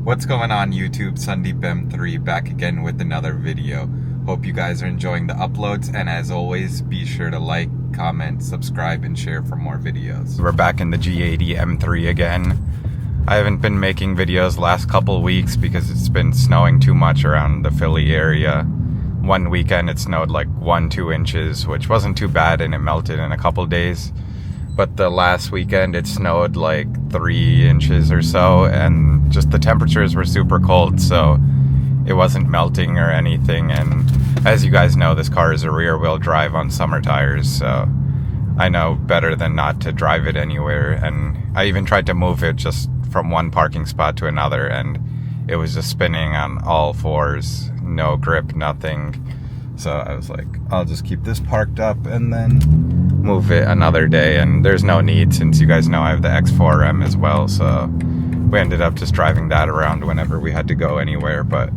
What's going on YouTube? G80 M3 back again with another video. Hope you guys are enjoying the uploads, and as always, be sure to like, comment, subscribe, and share for more videos. We're back in the G80 M3 again. I haven't been making videos last couple weeks because it's been snowing too much around the Philly area. One weekend it snowed like 1-2 inches, which wasn't too bad, and it melted in a couple days. But the last weekend it snowed like 3 inches or so, and just the temperatures were super cold, so it wasn't melting or anything. And as you guys know, this car is a rear wheel drive on summer tires, so I know better than not to drive it anywhere. And I even tried to move it just from one parking spot to another, and it was just spinning on all fours, no grip, nothing. So I was like, I'll just keep this parked up and then move it another day. And there's no need, since you guys know I have the X4M as well, so we ended up just driving that around whenever we had to go anywhere. But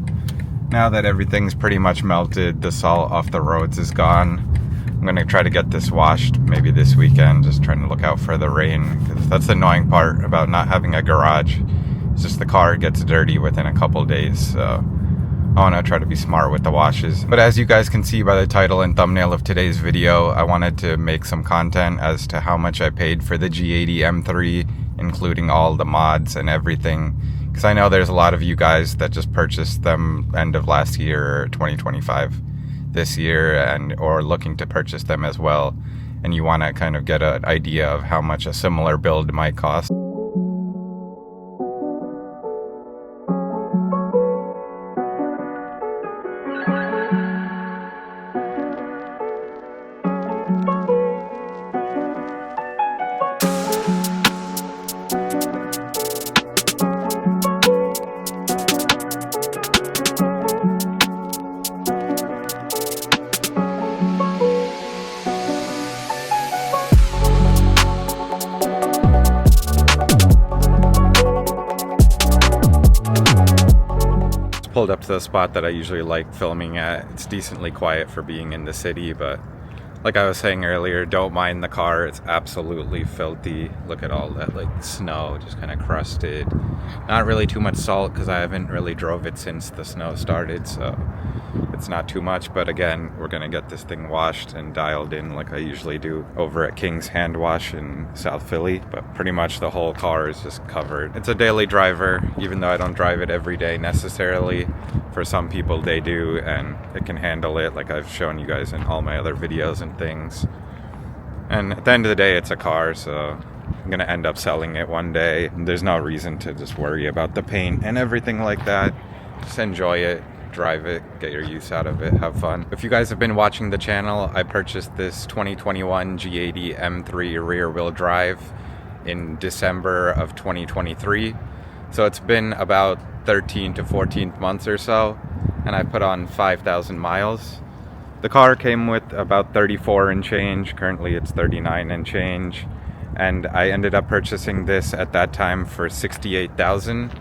now that everything's pretty much melted, the salt off the roads is gone, I'm gonna try to get this washed maybe this weekend, just trying to look out for the rain, because that's the annoying part about not having a garage. It's just the car gets dirty within a couple days, so I want to try to be smart with the washes. But as you guys can see by the title and thumbnail of today's video, I wanted to make some content as to how much I paid for the G80 M3, including all the mods and everything. Because I know there's a lot of you guys that just purchased them end of last year or 2025 this year, and or looking to purchase them as well. And you want to kind of get an idea of how much a similar build might cost. Pulled up to the spot that I usually like filming at. It's decently quiet for being in the city, but like I was saying earlier, don't mind the car. It's absolutely filthy. Look at all that like snow, just kind of crusted. Not really too much salt because I haven't really drove it since the snow started, so it's not too much. But again, we're gonna get this thing washed and dialed in like I usually do over at King's Hand Wash in South Philly. But pretty much the whole car is just covered. It's a daily driver, even though I don't drive it every day necessarily. For some people they do, and it can handle it, like I've shown you guys in all my other videos and things. And at the end of the day, it's a car, so I'm gonna end up selling it one day. There's no reason to just worry about the paint and everything like that. Just enjoy it, drive it, get your use out of it, have fun. If you guys have been watching the channel, I purchased this 2021 G80 M3 rear wheel drive in December of 2023. So it's been about 13 to 14 months or so, and I put on 5,000 miles. The car came with about 34 and change. Currently it's 39 and change, and I ended up purchasing this at that time for 68,000.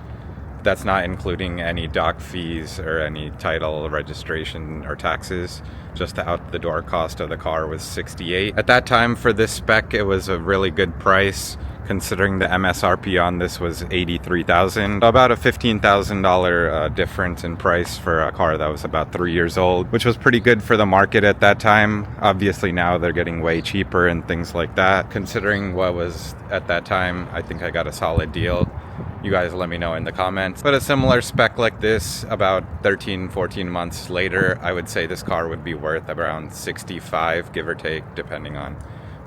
That's not including any dock fees or any title, registration, or taxes. Just the out the door cost of the car was 68. At that time, for this spec, it was a really good price, considering the MSRP on this was 83,000. About a $15,000 difference in price for a car that was about 3 years old, which was pretty good for the market at that time. Obviously now they're getting way cheaper and things like that. Considering what was at that time, I think I got a solid deal. You guys let me know in the comments. But a similar spec like this, about 13, 14 months later, I would say this car would be worth around 65, give or take, depending on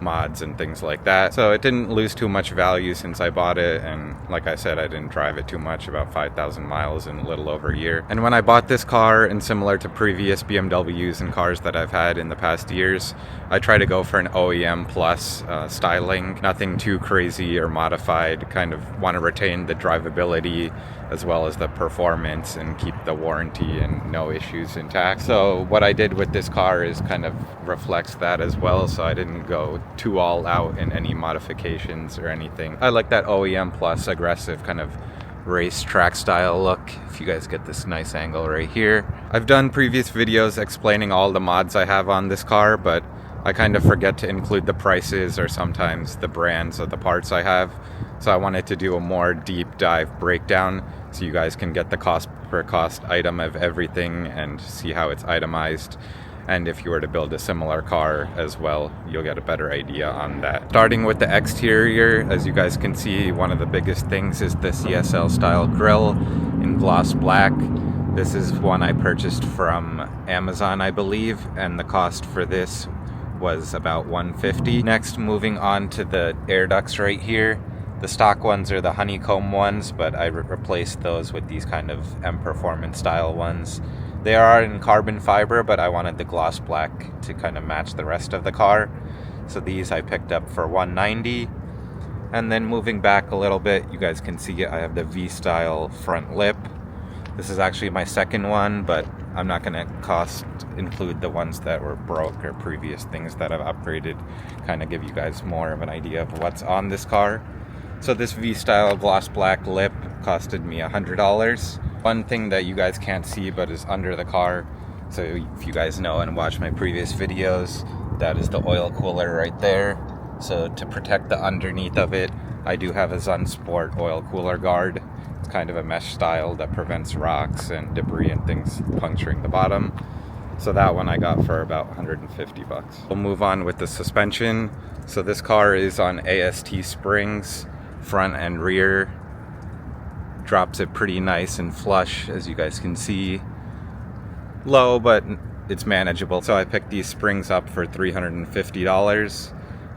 mods and things like that. So it didn't lose too much value since I bought it, and like I said, I didn't drive it too much, about 5,000 miles in a little over a year. And when I bought this car, and similar to previous BMWs and cars that I've had in the past years, I try to go for an OEM plus styling, nothing too crazy or modified. Kind of want to retain the drivability as well as the performance and keep the warranty and no issues intact. So what I did with this car is kind of reflects that as well, so I didn't go too all out in any modifications or anything. I like that OEM plus aggressive kind of race track style look. If you guys get this nice angle right here. I've done previous videos explaining all the mods I have on this car, but I kind of forget to include the prices or sometimes the brands of the parts I have. So I wanted to do a more deep dive breakdown so you guys can get the cost per cost item of everything and see how it's itemized. And if you were to build a similar car as well, you'll get a better idea on that. Starting with the exterior, as you guys can see, one of the biggest things is the CSL style grille in gloss black. This is one I purchased from Amazon, I believe, and the cost for this was about $150. Next, moving on to the air ducts right here. The stock ones are the honeycomb ones, but I replaced those with these kind of M Performance style ones. They are in carbon fiber, but I wanted the gloss black to kind of match the rest of the car. So these I picked up for $190. And then moving back a little bit, you guys can see I have the V-style front lip. This is actually my second one, but I'm not going to include the ones that were broke or previous things that I've upgraded. Kind of give you guys more of an idea of what's on this car. So this V-style gloss black lip costed me $100. One thing that you guys can't see but is under the car, so if you guys know and watch my previous videos, that is the oil cooler right there. So to protect the underneath of it, I do have a Zunsport oil cooler guard. It's kind of a mesh style that prevents rocks and debris and things puncturing the bottom. So that one I got for about 150 bucks. We'll move on with the suspension. So this car is on AST springs, front and rear. Drops it pretty nice and flush, as you guys can see. Low, but it's manageable. So I picked these springs up for $350.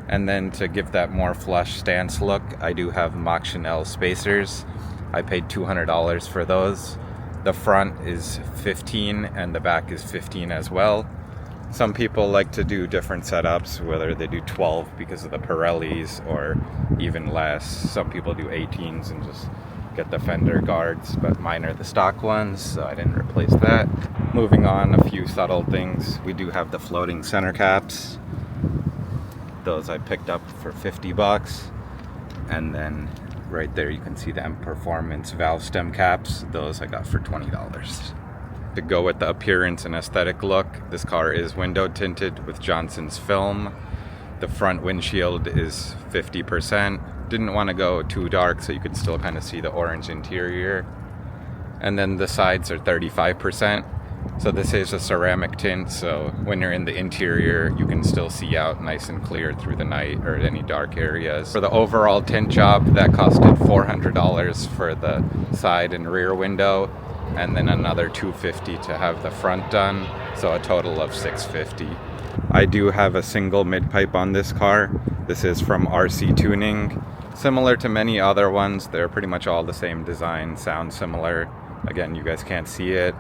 And then to give that more flush stance look, I do have Mach Chanel spacers. I paid $200 for those. The front is $15 and the back is $15 as well. Some people like to do different setups, whether they do 12 because of the Pirellis or even less. Some people do 18s and just get the fender guards, but mine are the stock ones, so I didn't replace that. Moving on, a few subtle things. We do have the floating center caps. Those I picked up for 50 bucks. And then right there you can see the M Performance valve stem caps. Those I got for $20. To go with the appearance and aesthetic look, this car is window tinted with Johnson's film. The front windshield is 50%. Didn't want to go too dark so you could still kind of see the orange interior. And then the sides are 35%. So this is a ceramic tint, so when you're in the interior, you can still see out nice and clear through the night or any dark areas. For the overall tint job, that costed $400 for the side and rear window, and then another $250 to have the front done, so a total of $650. I do have a single mid-pipe on this car. This is from RC Tuning. Similar to many other ones, they're pretty much all the same design, sound similar. Again, you guys can't see it.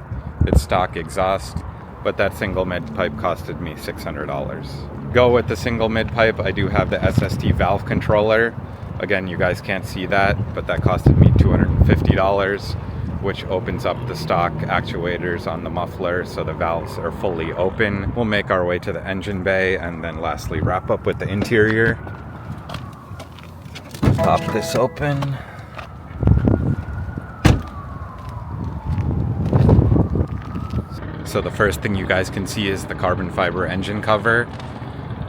It's stock exhaust, but that single mid-pipe costed me $600. Go with the single mid-pipe, I do have the SST valve controller. Again, you guys can't see that, but that costed me $250, which opens up the stock actuators on the muffler so the valves are fully open. We'll make our way to the engine bay and then lastly wrap up with the interior. Pop this open. So the first thing you guys can see is the carbon fiber engine cover.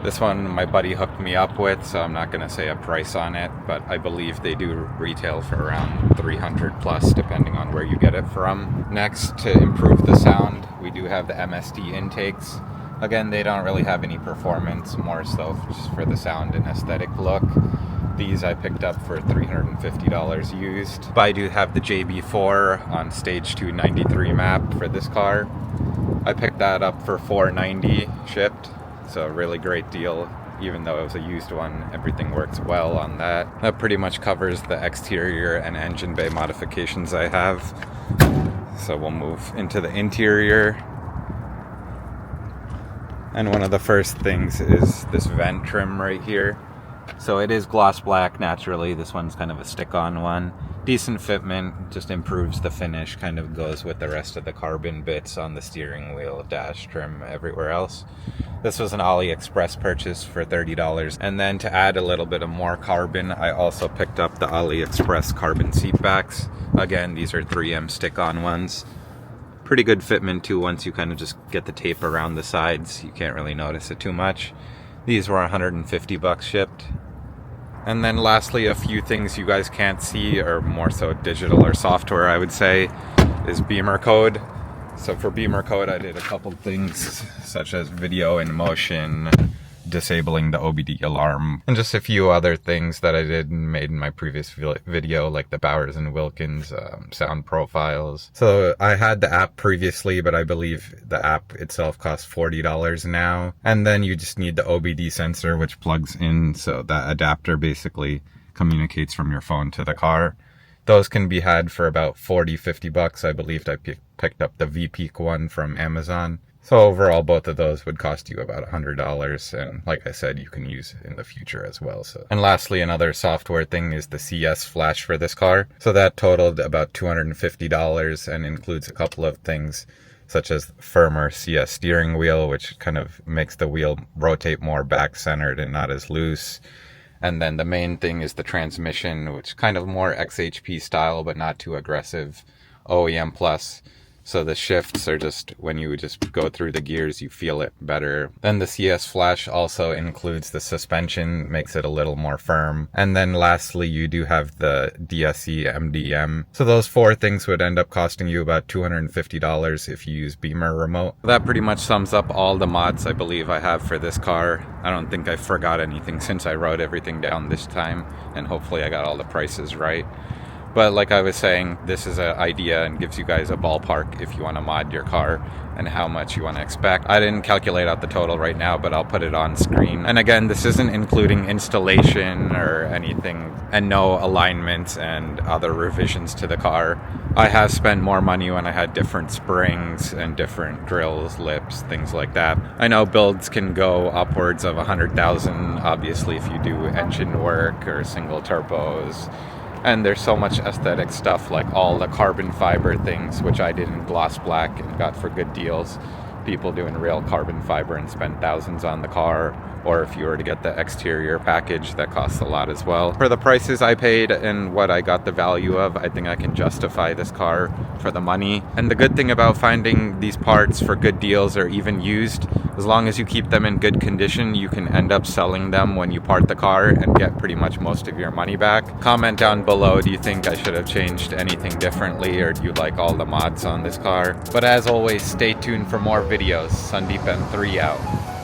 This one my buddy hooked me up with, so I'm not going to say a price on it, but I believe they do retail for around $300 plus, depending on where you get it from. Next, to improve the sound, we do have the MSD intakes. Again, they don't really have any performance, more so just for the sound and aesthetic look. These I picked up for $350 used. But I do have the JB4 on stage 293 map for this car. I picked that up for $490 shipped, so a really great deal. Even though it was a used one, everything works well on that. That pretty much covers the exterior and engine bay modifications I have. So we'll move into the interior. And one of the first things is this vent trim right here. So it is gloss black naturally. This one's kind of a stick-on one. Decent fitment, just improves the finish, kind of goes with the rest of the carbon bits on the steering wheel, dash trim, everywhere else. This was an AliExpress purchase for $30. And then to add a little bit of more carbon, I also picked up the AliExpress carbon seat backs. Again, these are 3M stick-on ones. Pretty good fitment too once you kind of just get the tape around the sides. You can't really notice it too much. These were $150 shipped. And then lastly, a few things you guys can't see, or more so digital or software, I would say, is Beamer code. So for Beamer code, I did a couple things such as video in motion, disabling the OBD alarm, and just a few other things that I did and made in my previous video, like the Bowers and Wilkins sound profiles. So I had the app previously, but I believe the app itself costs $40 now. And then you just need the OBD sensor, which plugs in, so that adapter basically communicates from your phone to the car. Those can be had for about $40-50. I believed I picked up the VPeak one from Amazon. So overall, both of those would cost you about $100, and like I said, you can use in the future as well. So, and lastly, another software thing is the CS flash for this car. So that totaled about $250 and includes a couple of things, such as firmer CS steering wheel, which kind of makes the wheel rotate more back-centered and not as loose. And then the main thing is the transmission, which kind of more XHP style, but not too aggressive, OEM plus. So the shifts are just, when you just go through the gears, you feel it better. Then the CS Flash also includes the suspension, makes it a little more firm. And then lastly, you do have the DSE MDM. So those four things would end up costing you about $250 if you use Beamer remote. That pretty much sums up all the mods I believe I have for this car. I don't think I forgot anything since I wrote everything down this time, and hopefully I got all the prices right. But like I was saying, this is an idea and gives you guys a ballpark if you want to mod your car and how much you want to expect. I didn't calculate out the total right now, but I'll put it on screen. And again, this isn't including installation or anything, and no alignments and other revisions to the car. I have spent more money when I had different springs and different grills, lips, things like that. I know builds can go upwards of 100,000, obviously, if you do engine work or single turbos. And there's so much aesthetic stuff, like all the carbon fiber things, which I did in gloss black and got for good deals. People doing real carbon fiber and spend thousands on the car. Or if you were to get the exterior package, that costs a lot as well. For the prices I paid and what I got the value of, I think I can justify this car for the money. And the good thing about finding these parts for good deals or even used, as long as you keep them in good condition, you can end up selling them when you part the car and get pretty much most of your money back. Comment down below, do you think I should have changed anything differently, or do you like all the mods on this car? But as always, stay tuned for more videos. Sandeep M3 out.